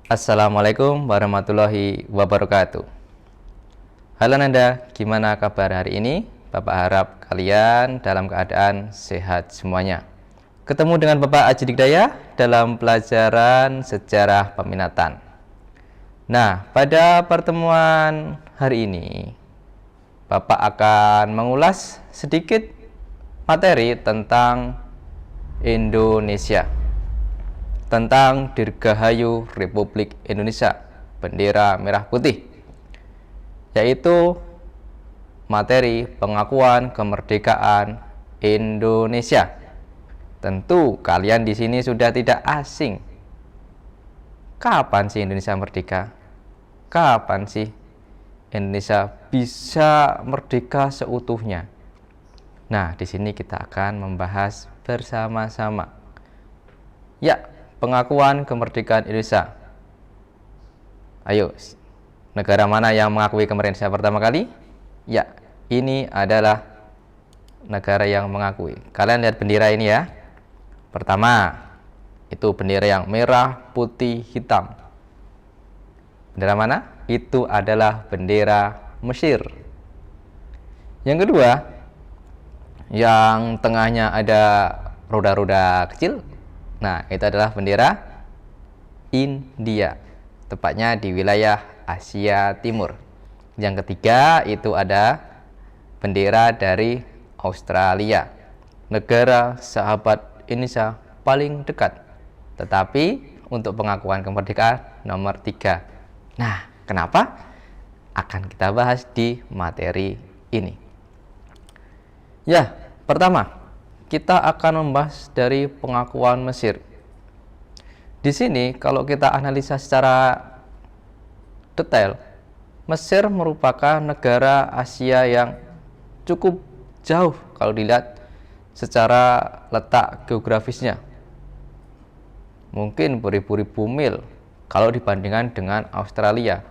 Assalamualaikum warahmatullahi wabarakatuh. Halo Nanda, gimana kabar hari ini? Bapak harap kalian dalam keadaan sehat semuanya. Ketemu dengan Bapak Aji Dikdaya dalam pelajaran sejarah peminatan. Nah, pada pertemuan hari ini Bapak akan mengulas sedikit materi tentang Indonesia, tentang Dirgahayu Republik Indonesia, bendera merah putih, yaitu materi pengakuan kemerdekaan Indonesia. Tentu kalian di sini sudah tidak asing. Kapan sih Indonesia merdeka? Kapan sih Indonesia bisa merdeka seutuhnya? Nah, di sini kita akan membahas bersama-sama. Ya, pengakuan kemerdekaan Indonesia. Ayo, negara mana yang mengakui kemerdekaan Indonesia pertama kali? Ya, ini adalah negara yang mengakui. Kalian lihat bendera ini ya. Pertama, itu bendera yang merah, putih, hitam. Bendera mana? Itu adalah bendera Mesir. Yang kedua, yang tengahnya ada roda-roda kecil. Nah, itu adalah bendera India, tepatnya di wilayah Asia Timur. Yang ketiga, itu ada bendera dari Australia, negara sahabat Indonesia paling dekat, tetapi untuk pengakuan kemerdekaan nomor 3. Nah, kenapa? Akan kita bahas di materi ini. Ya, pertama, kita akan membahas dari pengakuan Mesir. Di sini kalau kita analisa secara detail, Mesir merupakan negara Asia yang cukup jauh kalau dilihat secara letak geografisnya. Mungkin beribu-ribu mil kalau dibandingkan dengan Australia.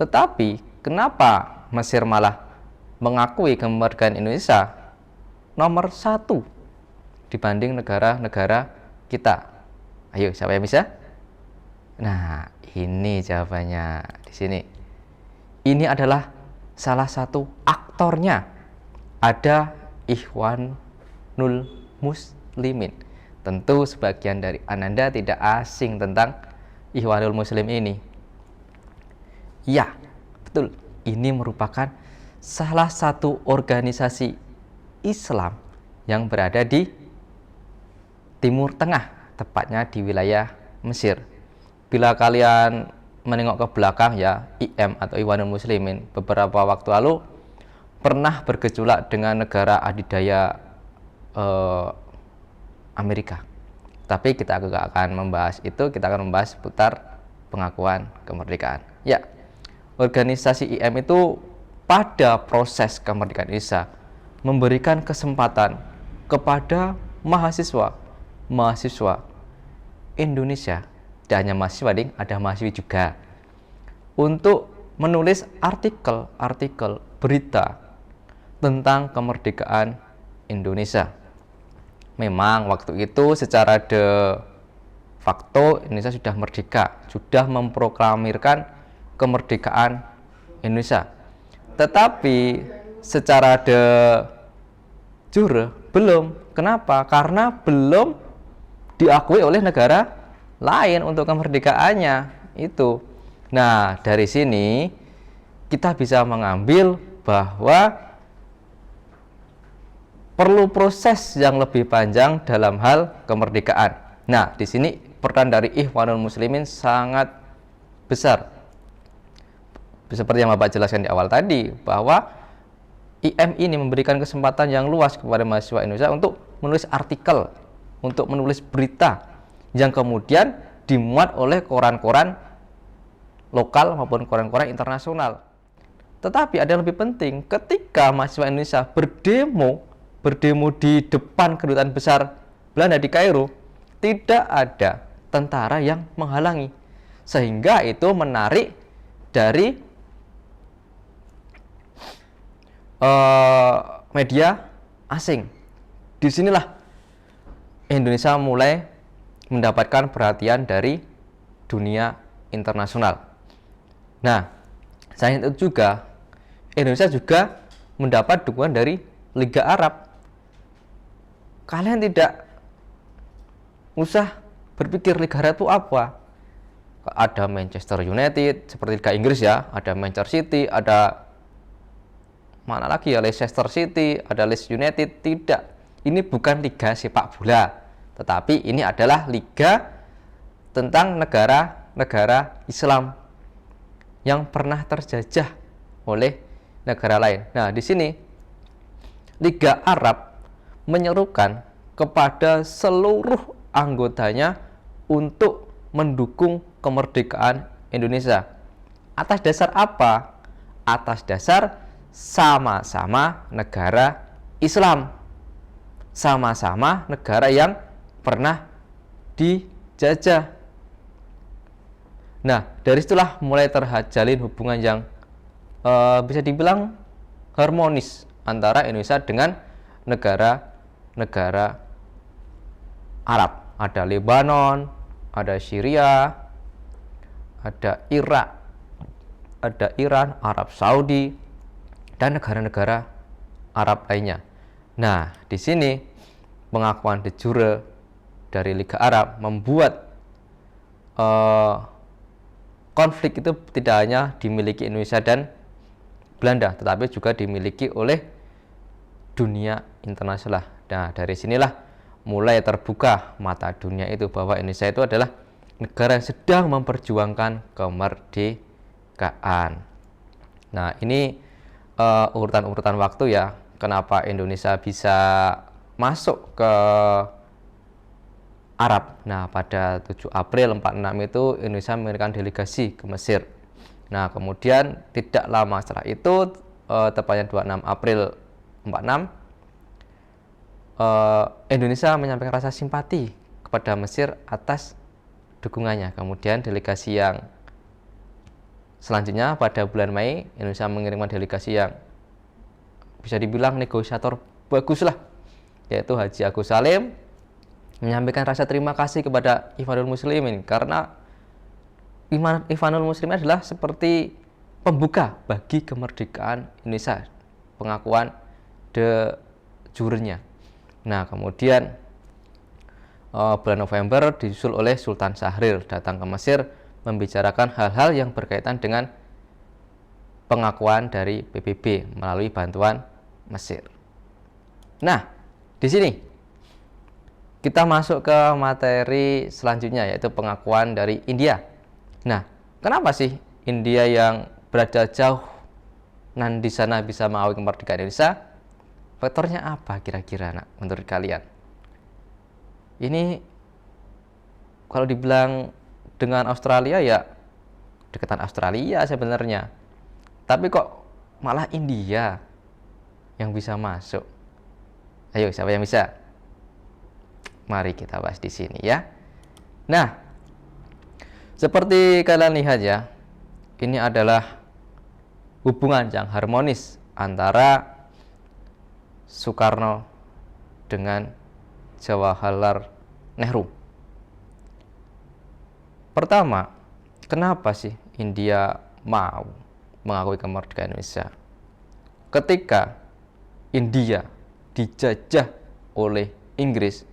Tetapi kenapa Mesir malah mengakui kemerdekaan Indonesia nomor 1 dibanding negara-negara kita? Ayo, siapa yang bisa? Nah, ini jawabannya di sini. Ini adalah salah satu aktornya. Ada Ikhwanul Muslimin. Tentu sebagian dari Ananda tidak asing tentang Ikhwanul Muslim ini. Ya, betul. Ini merupakan salah satu organisasi Islam yang berada di Timur Tengah, tepatnya di wilayah Mesir. Bila kalian menengok ke belakang ya, IM atau Ikhwanul Muslimin beberapa waktu lalu pernah bergejolak dengan negara adidaya Amerika. Tapi kita juga akan membahas itu, kita akan membahas seputar pengakuan kemerdekaan. Ya, organisasi IM itu pada proses kemerdekaan Indonesia memberikan kesempatan kepada mahasiswa Indonesia, tidak hanya mahasiswa, ada mahasiswi juga, untuk menulis artikel berita tentang kemerdekaan Indonesia. Memang waktu itu secara de facto Indonesia sudah merdeka, sudah memproklamirkan kemerdekaan Indonesia. Tetapi secara de jure belum. Kenapa? Karena belum diakui oleh negara lain untuk kemerdekaannya itu. Nah, dari sini kita bisa mengambil bahwa perlu proses yang lebih panjang dalam hal kemerdekaan. Nah, di sini peran dari Ikhwanul Muslimin sangat besar. Seperti yang Bapak jelaskan di awal tadi, bahwa IM ini memberikan kesempatan yang luas kepada mahasiswa Indonesia untuk menulis artikel, untuk menulis berita yang kemudian dimuat oleh koran-koran lokal maupun koran-koran internasional. Tetapi ada yang lebih penting, ketika mahasiswa Indonesia berdemo di depan kedutaan besar Belanda di Kairo, tidak ada tentara yang menghalangi, sehingga itu menarik dari media asing. Disinilah Indonesia mulai mendapatkan perhatian dari dunia internasional. Nah, selain itu juga Indonesia juga mendapat dukungan dari Liga Arab. Kalian tidak usah berpikir Liga Arab itu apa. Ada Manchester United seperti Liga Inggris ya, ada Manchester City, ada mana lagi ya, Leicester City, ada Leeds United. Tidak, ini bukan liga sepak bola, tetapi ini adalah liga tentang negara-negara Islam yang pernah terjajah oleh negara lain. Nah, di sini Liga Arab menyerukan kepada seluruh anggotanya untuk mendukung kemerdekaan Indonesia. Atas dasar apa? Atas dasar sama-sama negara Islam, sama-sama negara yang pernah dijajah. Nah, dari situlah mulai terjalin hubungan yang bisa dibilang harmonis antara Indonesia dengan negara-negara Arab. Ada Lebanon, ada Syria, ada Irak, ada Iran, Arab Saudi, dan negara-negara Arab lainnya. Nah, di sini pengakuan de jure dari Liga Arab membuat konflik itu tidak hanya dimiliki Indonesia dan Belanda, tetapi juga dimiliki oleh dunia internasional. Nah, dari sinilah mulai terbuka mata dunia itu bahwa Indonesia itu adalah negara yang sedang memperjuangkan kemerdekaan. Nah, ini urutan-urutan waktu ya, kenapa Indonesia bisa masuk ke Arab. Nah, pada 7 April 46 itu Indonesia mengirimkan delegasi ke Mesir. Nah, kemudian tidak lama setelah itu, tepatnya 26 April 46, Indonesia menyampaikan rasa simpati kepada Mesir atas dukungannya. Kemudian delegasi yang selanjutnya pada bulan Mei, Indonesia mengirimkan delegasi yang bisa dibilang negosiator bagus lah, yaitu Haji Agus Salim, menyampaikan rasa terima kasih kepada Ikhwanul Muslimin karena Ikhwanul Muslimin adalah seperti pembuka bagi kemerdekaan Indonesia, pengakuan de jure-nya. Nah, kemudian bulan November disusul oleh Sultan Syahrir datang ke Mesir membicarakan hal-hal yang berkaitan dengan pengakuan dari PBB melalui bantuan Mesir. Nah, di sini kita masuk ke materi selanjutnya, yaitu pengakuan dari India. Nah, kenapa sih India yang berada jauh dan di sana bisa mengakui kemerdekaan Indonesia? Faktornya apa kira-kira, menurut kalian? Ini kalau dibilang dengan Australia ya dekatan Australia sebenarnya, tapi kok malah India yang bisa masuk? Ayo, siapa yang bisa? Mari kita bahas di sini ya. Nah, seperti kalian lihat ya, ini adalah hubungan yang harmonis antara Soekarno dengan Jawaharlal Nehru. Pertama, kenapa sih India mau mengakui kemerdekaan Indonesia? Ketika India dijajah oleh Inggris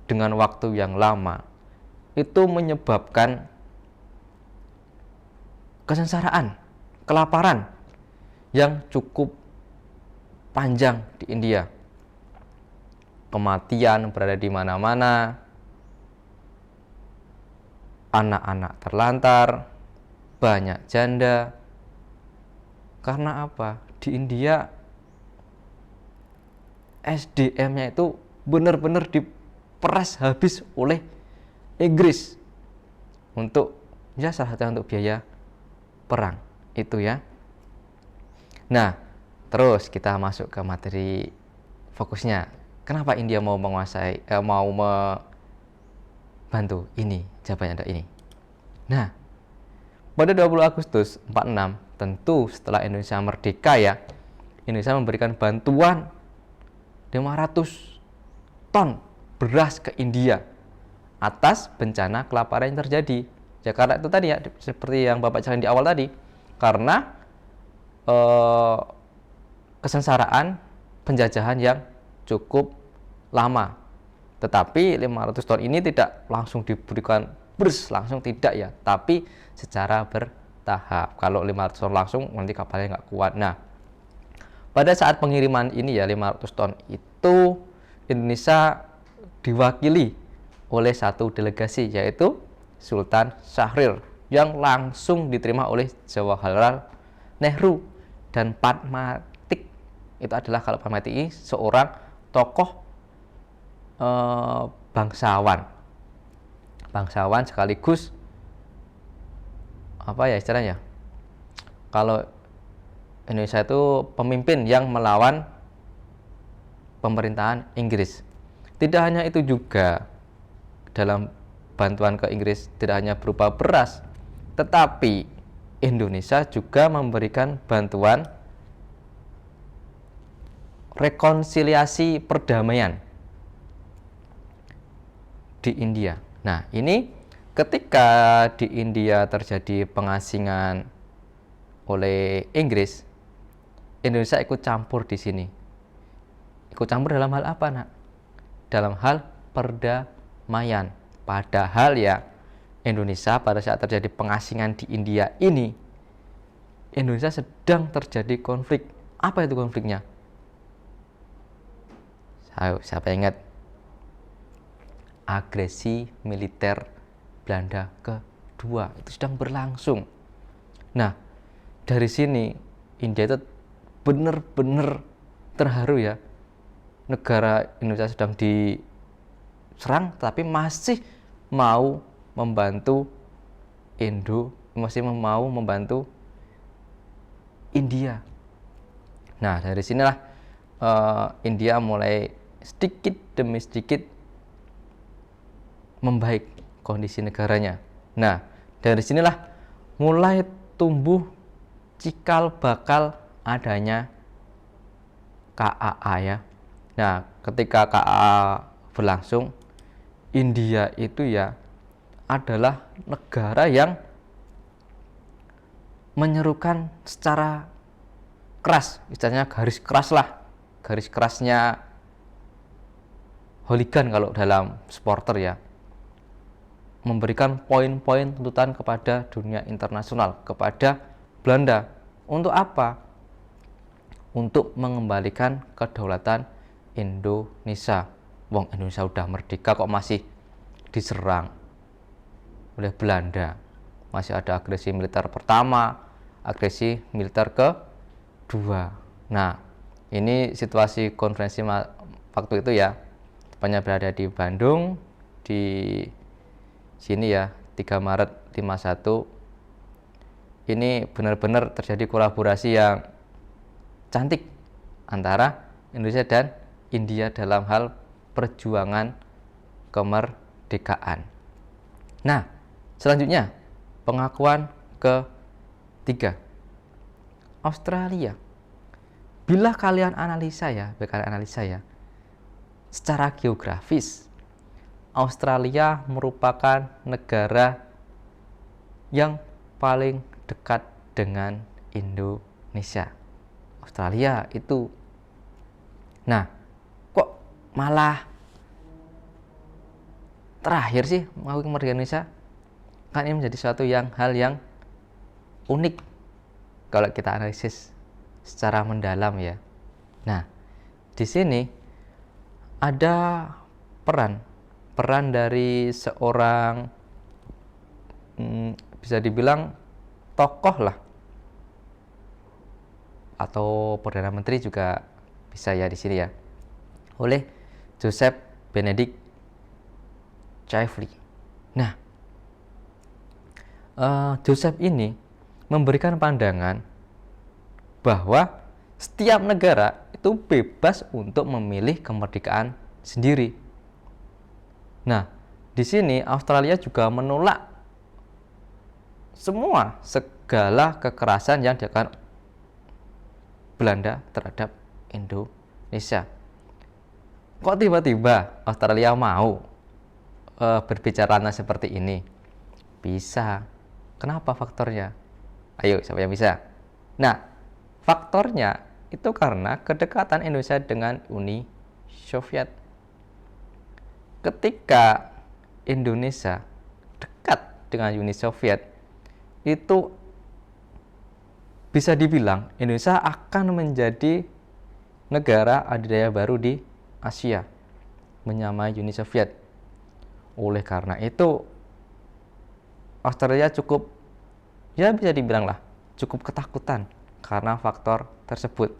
dengan waktu yang lama, itu menyebabkan kesengsaraan, kelaparan yang cukup panjang di India. Kematian berada di mana-mana, anak-anak terlantar, banyak janda. Karena apa? Di India SDM-nya itu benar-benar diperas habis oleh Inggris untuk ya salah satu untuk biaya perang itu ya. Nah, terus kita masuk ke materi fokusnya. Kenapa India mau menguasai, mau membantu ini, jawabannya ada ini. Nah, pada 20 Agustus 46, tentu setelah Indonesia merdeka ya, Indonesia memberikan bantuan 500 ton beras ke India atas bencana kelaparan yang terjadi. Ya karena itu tadi ya, seperti yang Bapak jelaskan di awal tadi, karena kesengsaraan penjajahan yang cukup lama. Tetapi 500 tahun ini tidak langsung diberikan langsung, tidak ya, tapi secara bertahap. Kalau 500 ton langsung nanti kapalnya nggak kuat. Nah, pada saat pengiriman ini ya 500 ton itu Indonesia diwakili oleh satu delegasi, yaitu Sultan Syahrir, yang langsung diterima oleh Jawaharlal Nehru dan Padmatik. Itu adalah, kalau Padmatik ini seorang tokoh bangsawan sekaligus apa ya istilahnya, kalau Indonesia itu pemimpin yang melawan pemerintahan Inggris. Tidak hanya itu juga, dalam bantuan ke Inggris tidak hanya berupa beras, tetapi Indonesia juga memberikan bantuan rekonsiliasi perdamaian di India. Nah, ini ketika di India terjadi pengasingan oleh Inggris, Indonesia ikut campur di sini. Ikut campur dalam hal apa, Nak? Dalam hal perdamaian. Padahal ya, Indonesia pada saat terjadi pengasingan di India ini, Indonesia sedang terjadi konflik. Apa itu konfliknya? Siapa ingat? Agresi militer Belanda kedua itu sedang berlangsung. Nah, dari sini India itu benar-benar terharu ya. Negara Indonesia sedang diserang, tapi masih mau membantu masih mau membantu India. Nah, dari sinilah India mulai sedikit demi sedikit membaik kondisi negaranya. Nah, dari sinilah mulai tumbuh cikal bakal adanya KAA ya. Nah, ketika KAA berlangsung, India itu ya adalah negara yang menyerukan secara keras, istilahnya garis keras lah, garis kerasnya hooligan kalau dalam supporter ya, memberikan poin-poin tuntutan kepada dunia internasional, kepada Belanda. Untuk apa? Untuk mengembalikan kedaulatan Indonesia. Wong Indonesia udah merdeka kok masih diserang oleh Belanda. Masih ada agresi militer pertama, agresi militer kedua. Nah, ini situasi konferensi waktu itu ya, tepatnya berada di Bandung, di sini ya, 3 Maret 51. Ini benar-benar terjadi kolaborasi yang cantik antara Indonesia dan India dalam hal perjuangan kemerdekaan. Nah, selanjutnya pengakuan ketiga, Australia. Bila kalian analisa ya, secara geografis, Australia merupakan negara yang paling dekat dengan Indonesia. Australia itu. Nah, kok malah terakhir sih mengakui kemerdekaan Indonesia? Kan ini menjadi suatu hal yang unik kalau kita analisis secara mendalam ya. Nah, di sini ada peran dari seorang bisa dibilang tokoh lah, atau Perdana Menteri juga bisa ya di sini ya, oleh Joseph Benedict Chively. Nah, Joseph ini memberikan pandangan bahwa setiap negara itu bebas untuk memilih kemerdekaan sendiri. Nah, di sini Australia juga menolak segala kekerasan yang dilakukan Belanda terhadap Indonesia. Kok tiba-tiba Australia mau berbicara seperti ini? Bisa. Kenapa faktornya? Ayo, siapa yang bisa? Nah, faktornya itu karena kedekatan Indonesia dengan Uni Soviet. Ketika Indonesia dekat dengan Uni Soviet, itu bisa dibilang Indonesia akan menjadi negara adidaya baru di Asia, menyamai Uni Soviet. Oleh karena itu, Australia cukup, ya bisa dibilang lah, cukup ketakutan karena faktor tersebut.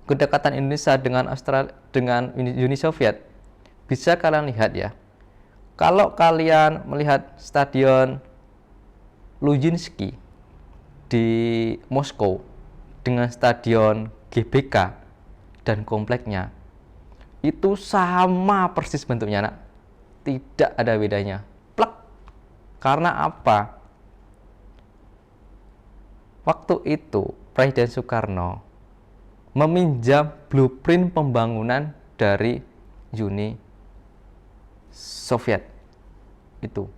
Kedekatan Indonesia dengan Uni Soviet bisa kalian lihat ya. Kalau kalian melihat stadion Luzhinsky di Moskow dengan stadion GBK dan kompleknya, itu sama persis bentuknya, nak. Tidak ada bedanya. Plek. Karena apa? Waktu itu Presiden Soekarno meminjam blueprint pembangunan dari Uni Soviet itu.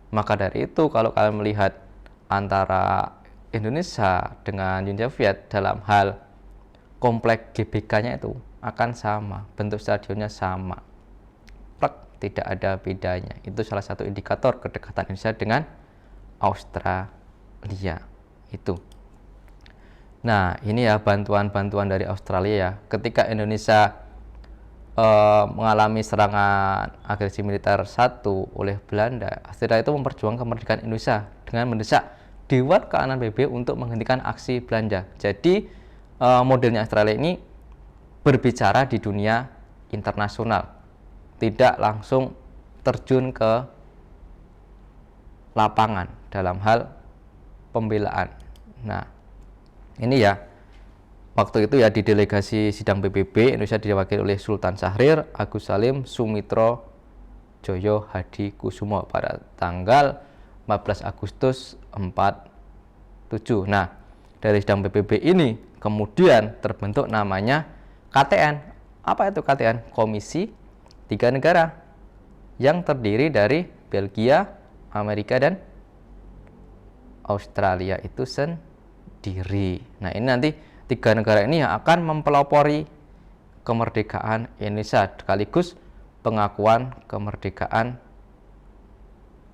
Maka dari itu kalau kalian melihat antara Indonesia dengan Uni Soviet dalam hal komplek GBK-nya itu akan sama, bentuk stadionnya sama. Plek, tidak ada bedanya. Itu salah satu indikator kedekatan Indonesia dengan Australia itu. Nah, ini ya bantuan-bantuan dari Australia ya. Ketika Indonesia mengalami serangan agresi militer 1 oleh Belanda, Australia itu memperjuangkan kemerdekaan Indonesia dengan mendesak Dewan Keamanan PBB untuk menghentikan aksi Belanda. Jadi modelnya Australia ini berbicara di dunia internasional, tidak langsung terjun ke lapangan dalam hal pembelaan. Nah, ini ya, waktu itu ya di delegasi sidang PBB Indonesia diwakili oleh Sultan Syahrir, Agus Salim, Sumitro Joyo Hadi Kusumo pada tanggal 14 Agustus 47. Nah, dari sidang PBB ini kemudian terbentuk namanya KTN. Apa itu KTN? Komisi Tiga Negara, yang terdiri dari Belgia, Amerika, dan Australia itu sendiri. Nah, ini nanti 3 negara ini yang akan mempelopori kemerdekaan Indonesia sekaligus pengakuan kemerdekaan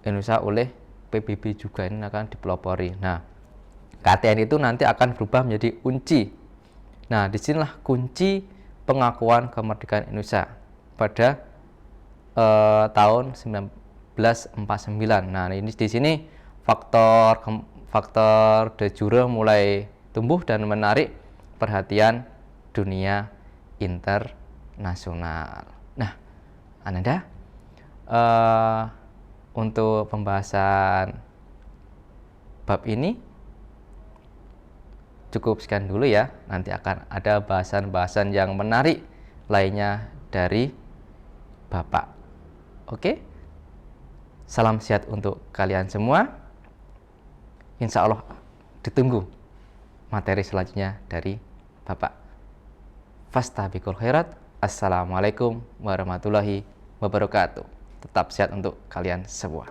Indonesia oleh PBB juga, ini akan dipelopori. Nah, KTN itu nanti akan berubah menjadi UNCI. Nah, disinilah kunci pengakuan kemerdekaan Indonesia pada tahun 1949. Nah, ini di sini faktor de jure mulai tumbuh dan menarik perhatian dunia internasional. Nah, Ananda, untuk pembahasan bab ini cukup sekian dulu ya. Nanti akan ada bahasan-bahasan yang menarik lainnya dari Bapak. Oke? Salam sehat untuk kalian semua. Insya Allah ditunggu materi selanjutnya dari Bapak. Fastabiqul khairat. Assalamualaikum warahmatullahi wabarakatuh. Tetap sehat untuk kalian semua.